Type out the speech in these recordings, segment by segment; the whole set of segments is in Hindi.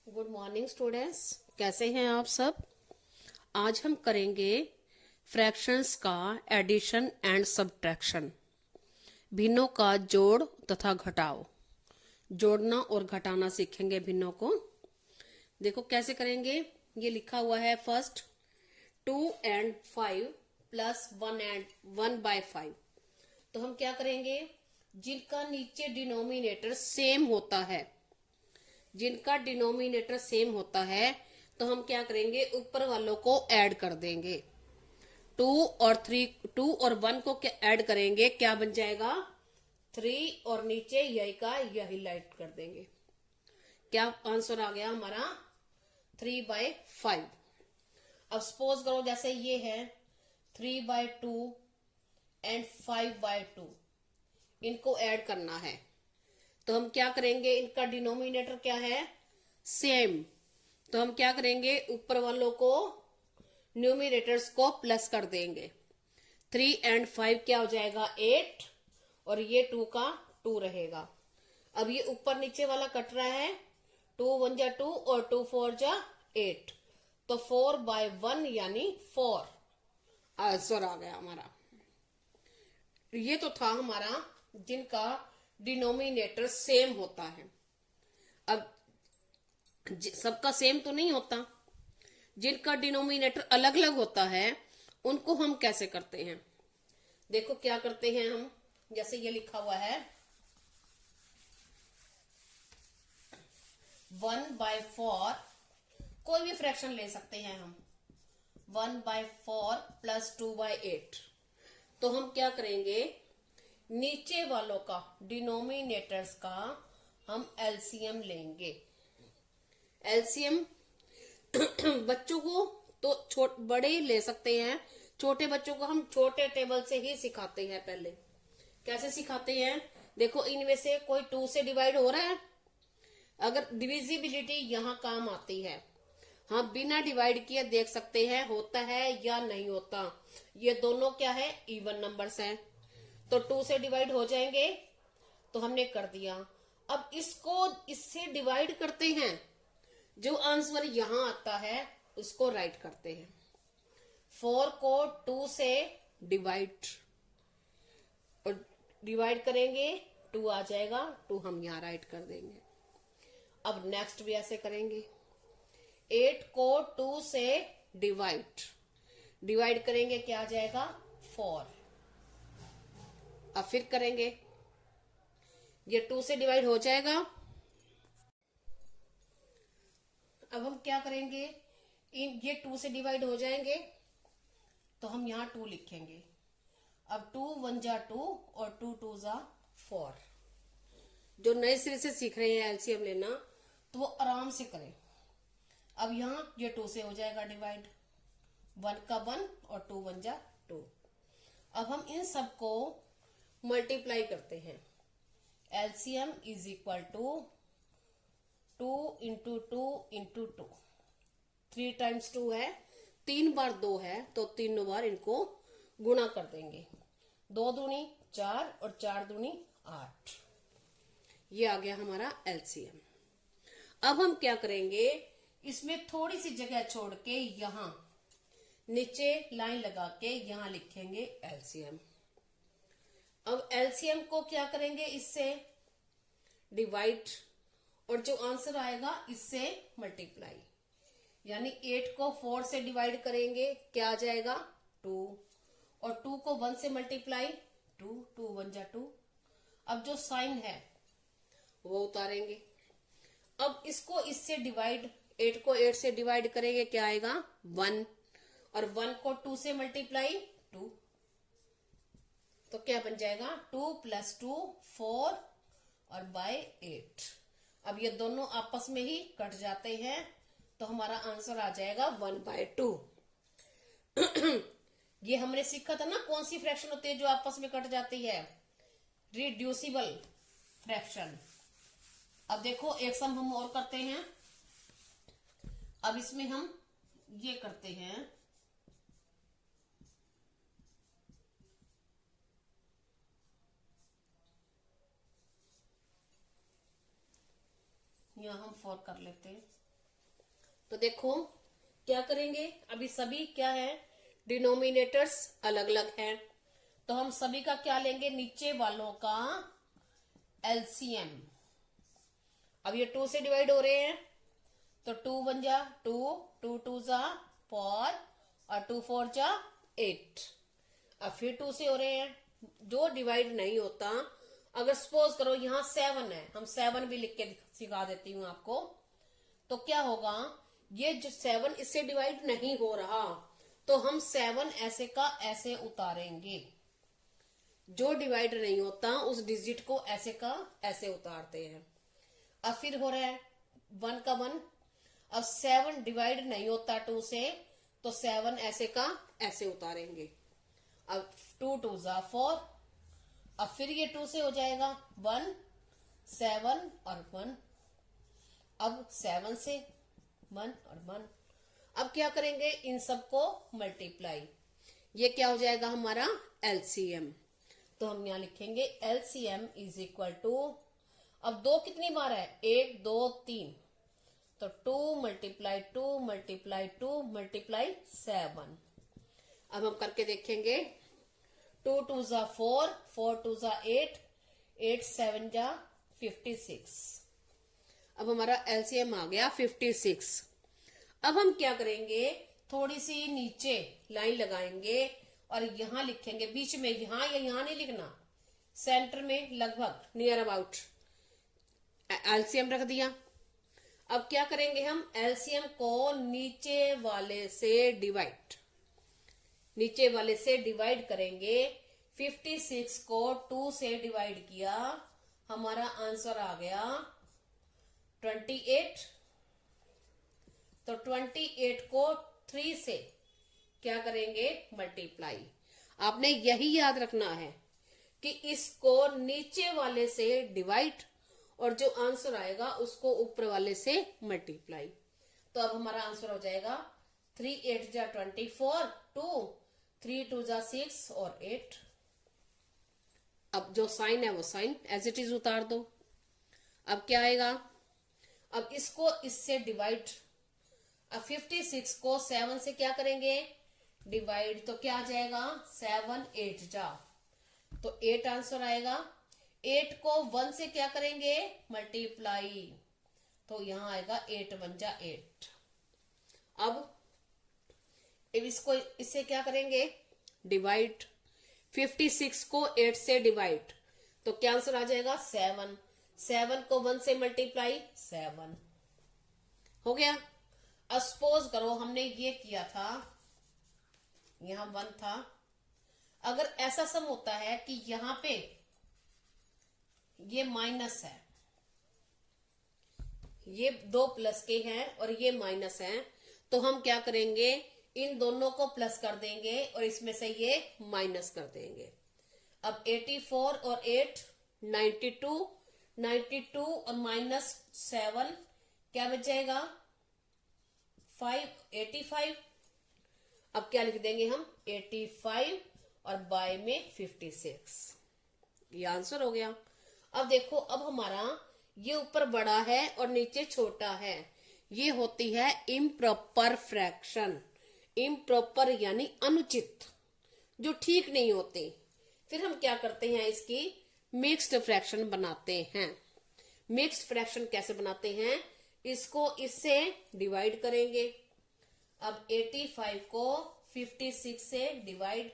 Good morning students. कैसे हैं आप सब। आज हम करेंगे फ्रैक्शंस का एडिशन एंड सब्ट्रैक्शन। भिन्नों का जोड़ तथा घटाव। जोड़ना और घटाना सीखेंगे भिन्नों को। देखो कैसे करेंगे। ये लिखा हुआ है फर्स्ट 2 and 5 प्लस 1 by 5। तो हम क्या करेंगे, जिनका नीचे डिनोमिनेटर सेम होता है, जिनका डिनोमिनेटर सेम होता है तो हम क्या करेंगे, ऊपर वालों को ऐड कर देंगे। 2 और 1 को क्या ऐड करेंगे, क्या बन जाएगा 3, और नीचे यही का यही लाइट कर देंगे। क्या आंसर आ गया हमारा 3/5। अब सपोज करो जैसे ये है 3/2 एंड 5/2, इनको ऐड करना है तो हम क्या करेंगे, इनका डिनोमिनेटर क्या है सेम, तो हम क्या करेंगे ऊपर वालों को न्यूमिनेटर्स को प्लस कर देंगे। 3 and 5 क्या हो जाएगा 8, और ये 2 का 2 रहेगा। अब ये ऊपर नीचे वाला कट रहा है, 2 1 जा 2 और 2 4 जा 8, तो 4/1 यानी 4 आंसर आ गया हमारा। ये तो था हमारा जिनका डिनोमिनेटर सेम होता है। अब सबका सेम तो नहीं होता, जिनका डिनोमिनेटर अलग अलग होता है उनको हम कैसे करते हैं। देखो क्या करते हैं हम, जैसे ये लिखा हुआ है 1/4, कोई भी फ्रैक्शन ले सकते हैं हम। 1/4 प्लस 2/8, तो हम क्या करेंगे, नीचे वालों का डिनोमिनेटर्स का हम एलसीएम लेंगे। एलसीएम बच्चों को तो बड़े ही ले सकते हैं, छोटे बच्चों को हम छोटे टेबल से ही सिखाते हैं। पहले कैसे सिखाते हैं, देखो इनमें से कोई 2 से डिवाइड हो रहा है, अगर डिविजिबिलिटी यहाँ काम आती है। हाँ, बिना डिवाइड किए देख सकते हैं होता है या नहीं होता। ये दोनों क्या है इवन नंबर्स हैं, तो 2 से डिवाइड हो जाएंगे, तो हमने कर दिया। अब इसको इससे डिवाइड करते हैं, जो आंसर यहां आता है उसको राइट करते हैं। 4 को 2 से डिवाइड, और डिवाइड करेंगे 2 आ जाएगा, 2 हम यहां राइट कर देंगे। अब नेक्स्ट भी ऐसे करेंगे। 8 को 2 से डिवाइड करेंगे, क्या आ जाएगा 4। अब फिर करेंगे, ये 2 से डिवाइड हो जाएगा। अब हम क्या करेंगे, ये 2 से डिवाइड हो जाएंगे तो हम यहाँ 2 लिखेंगे। अब 2 1 जा 2 और 2 2 जा 4। जो नए सिरे से सीख रहे हैं एलसीएम लेना, तो वो आराम से करें। अब यहाँ ये 2 से हो जाएगा डिवाइड, 1 का 1 और 2 1 जा 2। अब हम इन सबको मल्टीप्लाई करते हैं। LCM is equal to 2 into 2 into 2, 3 times 2 है, 3 बार 2 है, तो 3 बार इनको गुणा कर देंगे। 2 दूनी 4 और 4 दूनी 8। ये आ गया हमारा एलसीएम। अब हम क्या करेंगे, इसमें थोड़ी सी जगह छोड़ के यहां नीचे लाइन लगा के यहां लिखेंगे एलसीएम। अब एलसीएम को क्या करेंगे, इससे डिवाइड, और जो आंसर आएगा इससे मल्टीप्लाई। यानी 8 को 4 से डिवाइड करेंगे, क्या आ जाएगा 2, और 2 को 1 से मल्टीप्लाई 2, 2 1 जा 2। अब जो साइन है वो उतारेंगे। अब इसको इससे डिवाइड, 8 को 8 से डिवाइड करेंगे, क्या आएगा 1, और 1 को 2 से मल्टीप्लाई 2, तो क्या बन जाएगा 2 + 2 4 और बाय 8। अब ये दोनों आपस में ही कट जाते हैं, तो हमारा आंसर आ जाएगा 1/2। ये हमने सीखा था ना, कौन सी फ्रैक्शन होती है जो आपस में कट जाती है, रिड्यूसिबल फ्रैक्शन। अब देखो एक सम हम और करते हैं। अब इसमें हम ये करते हैं, यहां हम 4 कर लेते हैं। तो देखो क्या करेंगे, अभी सभी क्या है, डिनोमिनेटर्स अलग अलग हैं, तो हम सभी का क्या लेंगे, नीचे वालों का एलसीएम। अब ये 2 से डिवाइड हो रहे हैं, तो 2 1 जा 2, 2 2 जा 4 और 2 4 जा 8। अब फिर 2 से हो रहे हैं, जो डिवाइड नहीं होता, अगर सपोज करो यहाँ 7 है, हम 7 भी लिख के सिखा देती हूँ आपको, तो क्या होगा, ये जो 7 इससे डिवाइड नहीं हो रहा, तो हम 7 ऐसे का ऐसे उतारेंगे। जो डिवाइड नहीं होता उस डिजिट को ऐसे का ऐसे उतारते हैं। अब फिर हो रहा है 1 का 1, अब 7 डिवाइड नहीं होता 2 से, तो 7 ऐसे का ऐसे उतारेंगे। अब 2 2 जा 4, अब फिर ये 2 से हो जाएगा 1 7 और 1, अब 7 से 1 और 1। अब क्या करेंगे, इन सबको मल्टीप्लाई, ये क्या हो जाएगा हमारा एलसीएम। तो हम यहां लिखेंगे एलसीएम इज इक्वल टू, अब 2 कितनी बार है, 1 2 3, तो 2 मल्टीप्लाई 2 मल्टीप्लाई 2 मल्टीप्लाई 7। अब हम करके देखेंगे, 2 2 जा 4, 4 2 जा 8, 8 7 जा 56। अब हमारा एलसीएम आ गया 56। अब हम क्या करेंगे, थोड़ी सी नीचे लाइन लगाएंगे और यहां लिखेंगे, बीच में यहां या यहां नहीं लिखना, सेंटर में लगभग नियर अबाउट एलसीएम रख दिया। अब क्या करेंगे, हम एलसीएम को नीचे वाले से डिवाइड करेंगे। 56 को 2 से डिवाइड किया, हमारा आंसर आ गया 28। तो 28 को 3 से क्या करेंगे, मल्टीप्लाई। आपने यही याद रखना है कि इसको नीचे वाले से डिवाइड और जो आंसर आएगा उसको ऊपर वाले से मल्टीप्लाई। तो अब हमारा आंसर हो जाएगा 3 8 जा 24, 2 3 2 जा 6 और 8। अब जो साइन है वो साइन एज इट इज उतार दो। अब क्या आएगा, अब इसको इससे डिवाइड, अब 56 को 7 से क्या करेंगे, डिवाइड, तो क्या आ जाएगा 7 8 जा, तो 8 आंसर आएगा। 8 को 1 से क्या करेंगे, मल्टीप्लाई, तो यहां आएगा 8 1 जा 8। अब इसको इससे क्या करेंगे, डिवाइड, 56 को 8 से डिवाइड, तो क्या आंसर आ जाएगा 7। 7 को 1 से मल्टीप्लाई 7 हो गया। अब सपोज करो हमने ये किया था, यहां 1 था, अगर ऐसा सम होता है कि यहां पे ये माइनस है, ये 2 प्लस के हैं और ये माइनस है, तो हम क्या करेंगे, इन दोनों को प्लस कर देंगे और इसमें से ये माइनस कर देंगे। अब 84 और 8 92, 92 और माइनस 7 क्या बच जाएगा 5 85। अब क्या लिख देंगे हम 85 और बाय में 56, ये आंसर हो गया। अब देखो, अब हमारा ये ऊपर बड़ा है और नीचे छोटा है, ये होती है इम्प्रॉपर फ्रैक्शन। इम्प्रॉपर यानी अनुचित, जो ठीक नहीं होते। फिर हम क्या करते हैं, इसकी मिक्स्ड फ्रैक्शन बनाते हैं। मिक्स्ड फ्रैक्शन कैसे बनाते हैं, इसको इससे डिवाइड करेंगे। अब 85 को 56 से डिवाइड,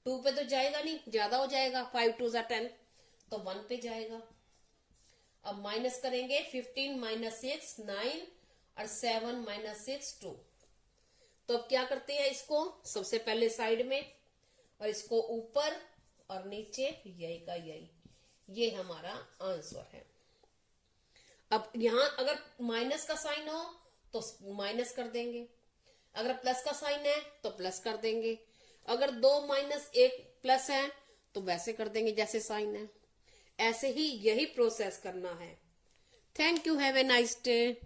2 पे तो जाएगा नहीं, ज्यादा हो जाएगा, 5 2 जा 10, तो 1 पे जाएगा। अब माइनस करेंगे, 15 माइनस 6 9 और 7 माइनस 6 2। तो अब क्या करते हैं, इसको सबसे पहले साइड में और इसको ऊपर और नीचे, यही का यही, ये हमारा आंसर है। अब यहां अगर माइनस का साइन हो तो माइनस कर देंगे, अगर प्लस का साइन है तो प्लस कर देंगे, अगर 2 माइनस 1 प्लस है तो वैसे कर देंगे जैसे साइन है। ऐसे ही यही प्रोसेस करना है। Thank you, have a nice day.